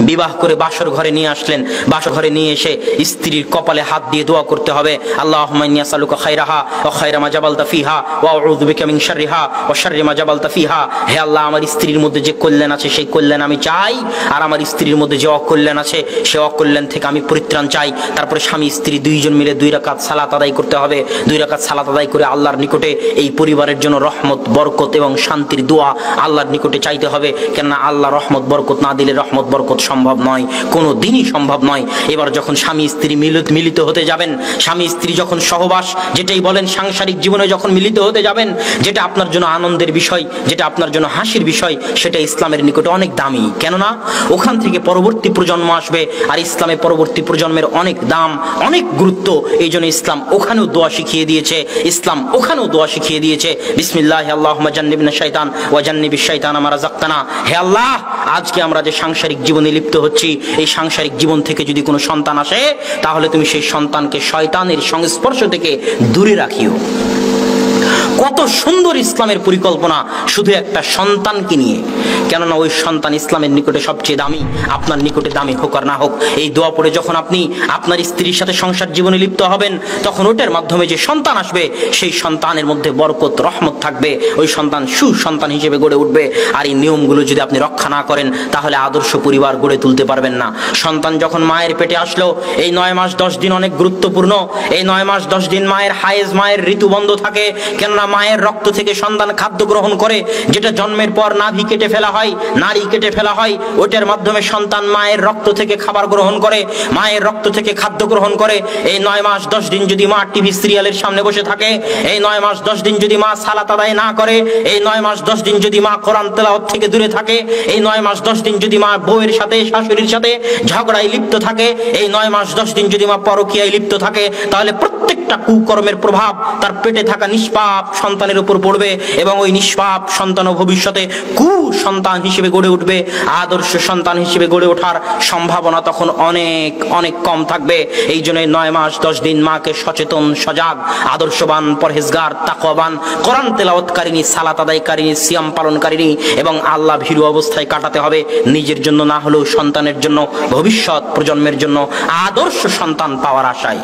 বিবাহ করে বাসর ঘরে নিয়ে আসলেন। বাসর ঘরে নিয়ে এসে স্ত্রীর কপালে হাত দিয়ে দোয়া করতে হবে, আল্লাহুম্মা ইন্নী আসআলুকা খায়রাহা ওয়া খায়রা মা জাবালতা ফিহা ওয়া আউযু বিকা মিন শাররিহা ওয়া শাররি মা জাবালতা ফিহা। হে আল্লাহ, আমার স্ত্রীর মধ্যে যে কল্যাণ আছে সেই কল্যাণ আমি চাই, আর আমার স্ত্রীর মধ্যে যে অকল্যাণ আছে সেই অকল্যাণ থেকে আমি পরিত্রাণ চাই। তারপরে স্বামী স্ত্রী দুইজন মিলে 2 রাকাত সালাত আদায় করতে হবে। 2 রাকাত সালাত আদায় করে আল্লাহর নিকটে এই পরিবারের জন্য রহমত, বরকত এবং শান্তির দোয়া আল্লাহর নিকটে চাইতে হবে। কেননা আল্লাহ রহমত বরকত না দিলে রহমত বরকত সম্ভব নয়, কোনো দিনই সম্ভব নয়। এবার যখন স্বামী স্ত্রী মিলিত হতে যাবেন, স্বামী স্ত্রী যখন সহবাস, যেটাই বলেন সাংসারিক জীবনে যখন মিলিত হতে যাবেন, যেটা আপনার জন্য আনন্দের বিষয়, যেটা আপনার জন্য হাসির বিষয়, সেটা ইসলামের নিকটে অনেক দামি। কেননা ওখান থেকে পরবর্তী প্রজন্ম আসবে, আর ইসলামে পরবর্তী প্রজন্মের অনেক দাম, অনেক গুরুত্ব। এই জন্য ইসলাম ওখানেও দোয়া শিখিয়ে দিয়েছে, ইসলাম ওখানেও দোয়া শিখিয়ে দিয়েছে, বিসমিল্লাহ আল্লাহুম্মা জান্নিবনা শাইতান ওয়া জান্নিবিশ শাইতানা মা রাযাকতানা। হে আল্লাহ, আজকে আমরা যে সাংসারিক জীবনে লিপ্ত হচ্ছি, এই সাংসারিক জীবন থেকে যদি কোনো সন্তান আসে, তাহলে তুমি সেই সন্তানকে শয়তানের সংস্পর্শ থেকে দূরে রাখিও। কত সুন্দর ইসলামের পরিকল্পনা শুধু একটা সন্তানকে নিয়ে। কেননা ওই সন্তান ইসলামের নিকটে সবচেয়ে দামি, আপনার নিকটে দামি হোক আর না হোক। এই দোয়া পড়ে যখন আপনি আপনার স্ত্রীর সাথে সংসার জীবনে লিপ্ত হবেন, তখন ওটার মাধ্যমে যে সন্তান আসবে, সেই সন্তানের মধ্যে বরকত, রহমত থাকবে, ওই সন্তান সুসন্তান হিসেবে গড়ে উঠবে। আর এই নিয়মগুলো যদি আপনি রক্ষা না করেন, তাহলে আদর্শ পরিবার গড়ে তুলতে পারবেন না। সন্তান যখন মায়ের পেটে আসলো, এই 9 মাস 10 দিন অনেক গুরুত্বপূর্ণ। এই 9 মাস 10 দিন মায়ের হায়েজ, মায়ের ঋতু বন্ধ থাকে। কেননা মায়ের রক্ত থেকে সন্তান খাদ্য গ্রহণ করে, যেটা জন্মের পর নাভি কেটে ফেলা হয়, নারী কেটে ফেলা হয়, ওটার মাধ্যমে সন্তান মায়ের রক্ত থেকে খাবার গ্রহণ করে, মায়ের রক্ত থেকে খাদ্য গ্রহণ করে। এই 9 মাস 10 দিন যদি মা টিভি সিরিয়ালের সামনে বসে থাকে, এই 9 মাস 10 দিন যদি মা সালাত আদায় না করে, এই 9 মাস 10 দিন যদি মা কোরআন তেলাওয়াত থেকে দূরে থাকে, এই 9 মাস 10 দিন যদি মা বউয়ের সাথে, শাশুড়ির সাথে ঝগড়ায় লিপ্ত থাকে, এই 9 মাস 10 দিন যদি মা পরকীয়ায় লিপ্ত থাকে, তাহলে প্রত্যেকটা কুকর্মের প্রভাব তার পেটে থাকা নিষ্পাপ সন্তানের উপর পড়বে, এবং ওই নিষ্পাপ সন্তান ভবিষ্যতে কুসন্তান হিসেবে গড়ে উঠবে। আদর্শ সন্তান হিসেবে গড়ে ওঠার সম্ভাবনা তখন অনেক অনেক কম থাকবে। এই জন্য 9 মাস 10 দিন মাকে সচেতন, সজাগ, আদর্শবান, পরহেজগার, তাকওয়াবান, কোরআন তেলাওয়াতকারিনী, সালাত আদায়কারিনী, সিয়াম পালনকারিনী এবং আল্লাহ ভীরু অবস্থায় কাটাতে হবে। নিজের জন্য না হলেও সন্তানের জন্য, ভবিষ্যৎ প্রজন্মের জন্য আদর্শ সন্তান পাওয়ার আশায়।